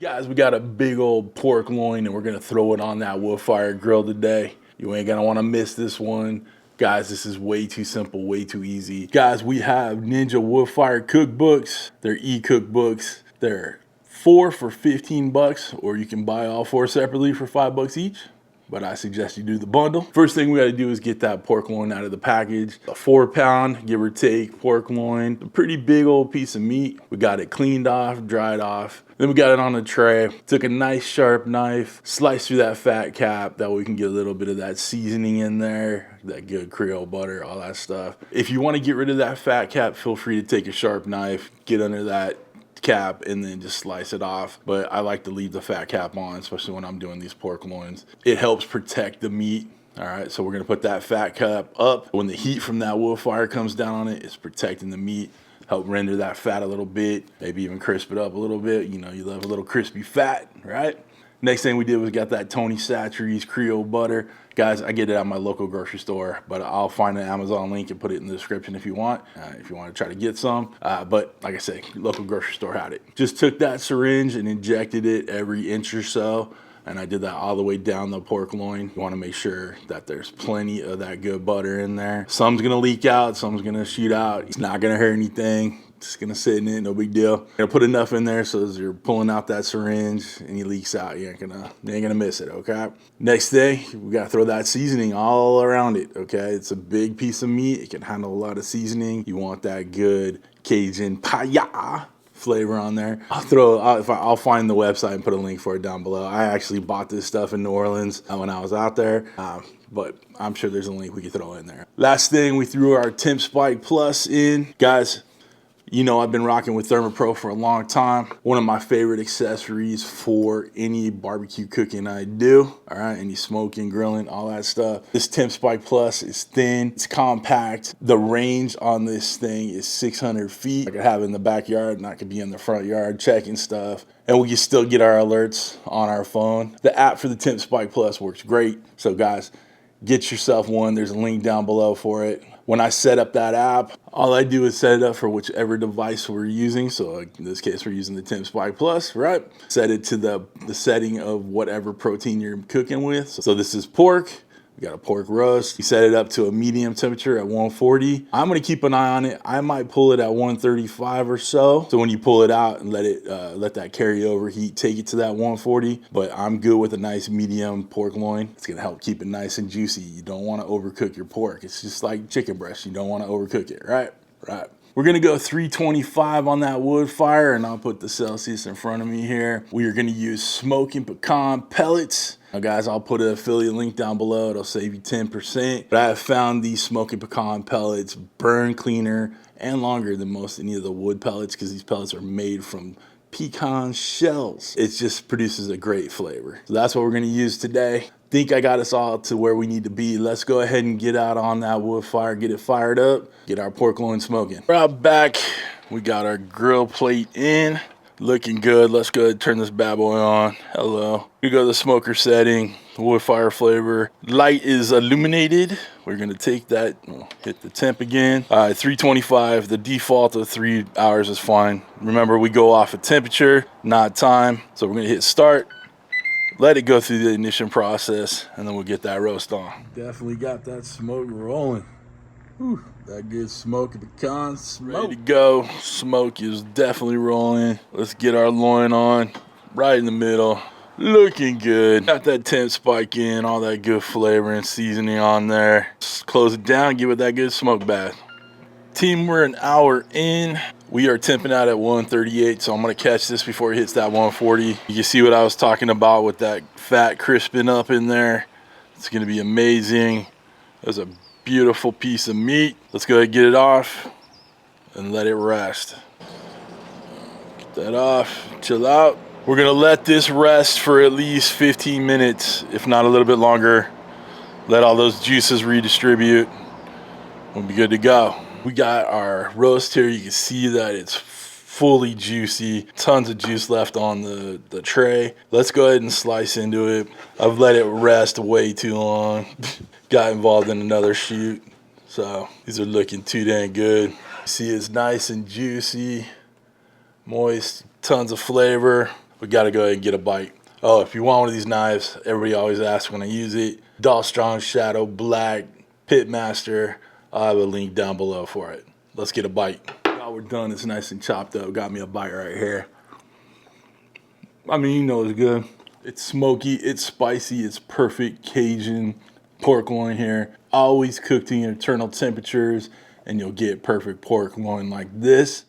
Guys, we got a big old pork loin and we're gonna throw it on that Woodfire grill today. You ain't gonna wanna miss this one. Guys, this is way too simple, way too easy. Guys, we have Ninja Woodfire cookbooks. They're e-cookbooks. They're 4 for 15 bucks, or you can buy all 4 separately for 5 bucks each. But I suggest you do the bundle. First thing we gotta do is get that pork loin out of the package. A 4-pound, give or take, pork loin. A pretty big old piece of meat. We got it cleaned off, dried off. Then we got it on a tray. Took a nice sharp knife, sliced through that fat cap. That way we can get a little bit of that seasoning in there, that good Creole butter, all that stuff. If you wanna get rid of that fat cap, feel free to take a sharp knife, get under that cap and then just slice it off. But I like to leave the fat cap on, especially when I'm doing these pork loins. It helps protect the meat. All right, so we're gonna put that fat cap up. When the heat from that wood fire comes down on it, it's protecting the meat, help render that fat a little bit, maybe even crisp it up a little bit. You know, you love a little crispy fat, right? Next thing we did was got that Tony Chachere's Creole butter. Guys, I get it at my local grocery store, but I'll find an Amazon link and put it in the description if you want to try to get some. But like I say, local grocery store had it. Just took that syringe and injected it every inch or so. And I did that all the way down the pork loin. You want to make sure that there's plenty of that good butter in there. Some's going to leak out, some's going to shoot out. It's not going to hurt anything. Just gonna sit in it, no big deal. Gonna put enough in there so as you're pulling out that syringe and he leaks out, you ain't gonna miss it, okay? Next thing, we gotta throw that seasoning all around it, okay? It's a big piece of meat, it can handle a lot of seasoning. You want that good Cajun paya flavor on there. I'll find the website and put a link for it down below. I actually bought this stuff in New Orleans when I was out there. But I'm sure there's a link we could throw in there. Last thing, we threw our TempSpike Plus in. Guys, you know I've been rocking with ThermoPro for a long time. One of my favorite accessories for any barbecue cooking I do, all right, any smoking, grilling, all that stuff. This TempSpike Plus is thin, it's compact. The range on this thing is 600 feet. I could have it in the backyard and I could be in the front yard checking stuff, and we can still get our alerts on our phone. The app for the TempSpike Plus works great. So guys, get yourself one. There's a link down below for it. When I set up that app, all I do is set it up for whichever device we're using. So in this case, we're using the TempSpike Plus, right? Set it to the setting of whatever protein you're cooking with. So this is pork. We got a pork roast. You set it up to a medium temperature at 140. I'm gonna keep an eye on it. I might pull it at 135 or so. So when you pull it out and let that carryover heat take it to that 140. But I'm good with a nice medium pork loin. It's gonna help keep it nice and juicy. You don't wanna overcook your pork. It's just like chicken breast. You don't wanna overcook it, right? Right. We're gonna go 325 on that wood fire, and I'll put the Celsius in front of me here. We are gonna use Smokin Pecan pellets. Now guys, I'll put an affiliate link down below. It'll save you 10%. But I have found these Smokin Pecan pellets burn cleaner and longer than most any of the wood pellets, because these pellets are made from pecan shells. It just produces a great flavor. So that's what we're gonna use today. Think I got us all to where we need to be. Let's go ahead and get out on that wood fire, get it fired up, get our pork loin smoking. We're out back. We got our grill plate in, looking good. Let's go ahead and turn this bad boy on. Hello. We go to the smoker setting, wood fire flavor. Light is illuminated. We're gonna take that, hit the temp again. 325, the default of 3 hours is fine. Remember, we go off of temperature, not time. So we're gonna hit start. Let it go through the ignition process, and then we'll get that roast on. Definitely got that smoke rolling. Whew, that good smoke of pecan smoke. Ready to go. Smoke is definitely rolling. Let's get our loin on, right in the middle. Looking good. Got that TempSpike in, all that good flavor and seasoning on there. Just close it down, give it that good smoke bath. Team, we're an hour in. We are temping out at 138, so I'm gonna catch this before it hits that 140. You can see what I was talking about with that fat crisping up in there. It's gonna be amazing. That's a beautiful piece of meat. Let's go ahead and get it off and let it rest. Get that off, chill out. We're gonna let this rest for at least 15 minutes, if not a little bit longer. Let all those juices redistribute. We'll be good to go. We got our roast here. You can see that it's fully juicy. Tons of juice left on the tray. Let's go ahead and slice into it. I've let it rest way too long. Got involved in another shoot. So these are looking too dang good. See, it's nice and juicy, moist, tons of flavor. We gotta go ahead and get a bite. Oh, if you want one of these knives, everybody always asks when I use it. Dalstrong Shadow Black Pitmaster. I'll have a link down below for it. Let's get a bite. Now we're done, it's nice and chopped up. Got me a bite right here. I mean, you know it's good. It's smoky, it's spicy, it's perfect Cajun pork loin here. Always cooked in internal temperatures, and you'll get perfect pork loin like this.